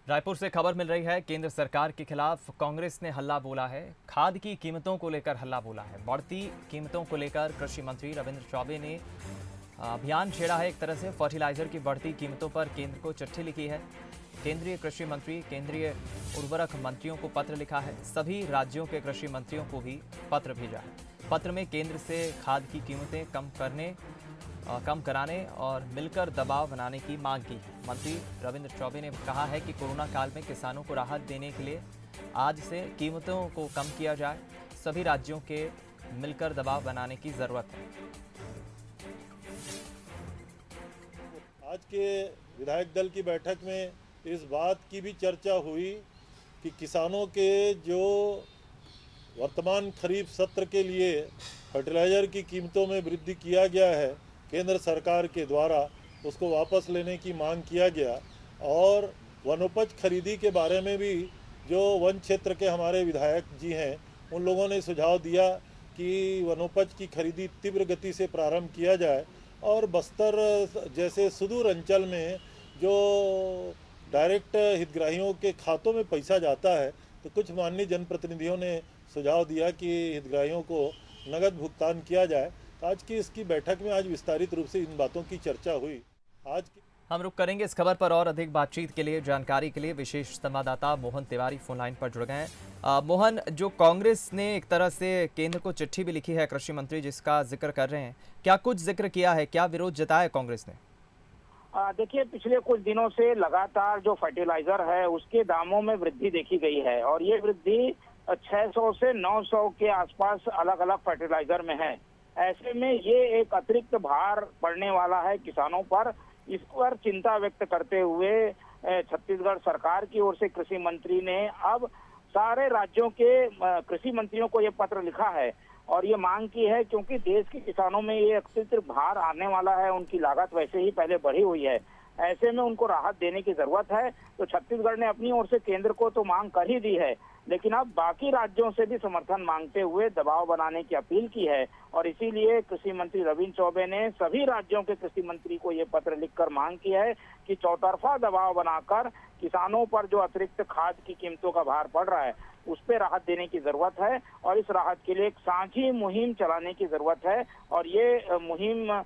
रायपुर से खबर मिल रही है, केंद्र सरकार के खिलाफ कांग्रेस ने हल्ला बोला है। खाद की कीमतों को लेकर हल्ला बोला है। बढ़ती कीमतों को लेकर कृषि मंत्री रविंद्र चौबे ने अभियान छेड़ा है। एक तरह से फर्टिलाइजर की बढ़ती कीमतों पर केंद्र को चिट्ठी लिखी है। केंद्रीय कृषि मंत्री, केंद्रीय उर्वरक मंत्रियों को पत्र लिखा है। सभी राज्यों के कृषि मंत्रियों को भी पत्र भेजा है। पत्र में केंद्र से खाद की कीमतें कम कराने और मिलकर दबाव बनाने की मांग की है। मंत्री रविंद्र चौबे ने कहा है कि कोरोना काल में किसानों को राहत देने के लिए आज से कीमतों को कम किया जाए। सभी राज्यों के मिलकर दबाव बनाने की जरूरत है। आज के विधायक दल की बैठक में इस बात की भी चर्चा हुई कि किसानों के जो वर्तमान खरीफ सत्र के लिए फर्टिलाइज़र की कीमतों में वृद्धि किया गया है केंद्र सरकार के द्वारा, उसको वापस लेने की मांग किया गया। और वनोपज खरीदी के बारे में भी जो वन क्षेत्र के हमारे विधायक जी हैं, उन लोगों ने सुझाव दिया कि वनोपज की खरीदी तीव्र गति से प्रारंभ किया जाए और बस्तर जैसे सुदूर अंचल में जो डायरेक्ट हितग्राहियों के खातों में पैसा जाता है, तो कुछ माननीय जनप्रतिनिधियों ने सुझाव दिया कि हितग्राहियों को नगद भुगतान किया जाए। आज की इसकी बैठक में आज विस्तारित रूप से इन बातों की चर्चा हुई। हम रुक करेंगे इस खबर पर और अधिक बातचीत के लिए, जानकारी के लिए विशेष संवाददाता मोहन तिवारी फोन लाइन पर जुड़ गए हैं। मोहन, जो कांग्रेस ने एक तरह से केंद्र को चिट्ठी भी लिखी है, कृषि मंत्री जिसका जिक्र कर रहे हैं, क्या कुछ जिक्र किया है, क्या विरोध जताया कांग्रेस ने? देखिए, पिछले कुछ दिनों से लगातार जो फर्टिलाइजर है उसके दामों में वृद्धि देखी गई है और ये वृद्धि 600 से 900 के आसपास अलग अलग फर्टिलाइजर में है। ऐसे में ये एक अतिरिक्त भार पड़ने वाला है किसानों पर। इस पर चिंता व्यक्त करते हुए छत्तीसगढ़ सरकार की ओर से कृषि मंत्री ने अब सारे राज्यों के कृषि मंत्रियों को ये पत्र लिखा है और ये मांग की है, क्योंकि देश के किसानों में ये अतिरिक्त भार आने वाला है। उनकी लागत वैसे ही पहले बढ़ी हुई है, ऐसे में उनको राहत देने की जरूरत है। तो छत्तीसगढ़ ने अपनी ओर से केंद्र को तो मांग कर ही दी है, लेकिन अब बाकी राज्यों से भी समर्थन मांगते हुए दबाव बनाने की अपील की है और इसीलिए कृषि मंत्री रविंद्र चौबे ने सभी राज्यों के कृषि मंत्री को ये पत्र लिखकर मांग की है कि चौतरफा दबाव बनाकर किसानों पर जो अतिरिक्त खाद की कीमतों का भार पड़ रहा है उस पर राहत देने की जरूरत है और इस राहत के लिए एक साझी मुहिम चलाने की जरूरत है। और ये मुहिम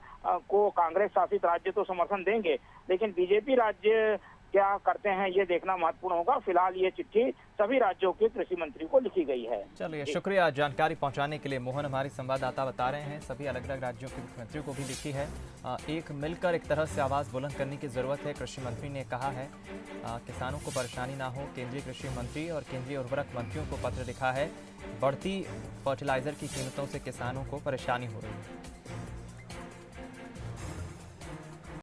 को कांग्रेस शासित राज्य तो समर्थन देंगे, लेकिन बीजेपी राज्य क्या करते हैं ये देखना महत्वपूर्ण होगा। फिलहाल ये चिट्ठी सभी राज्यों के कृषि मंत्री को लिखी गई है। चलिए, शुक्रिया जानकारी पहुंचाने के लिए। मोहन हमारे संवाददाता बता रहे हैं सभी अलग अलग राज्यों के मुख्यमंत्रियों को भी लिखी है। एक मिलकर एक तरह से आवाज़ बुलंद करने की ज़रूरत है। कृषि मंत्री ने कहा है किसानों को परेशानी ना हो। केंद्रीय कृषि मंत्री और केंद्रीय उर्वरक मंत्रियों को पत्र लिखा है। बढ़ती फर्टिलाइजर की कीमतों से किसानों को परेशानी हो रही है।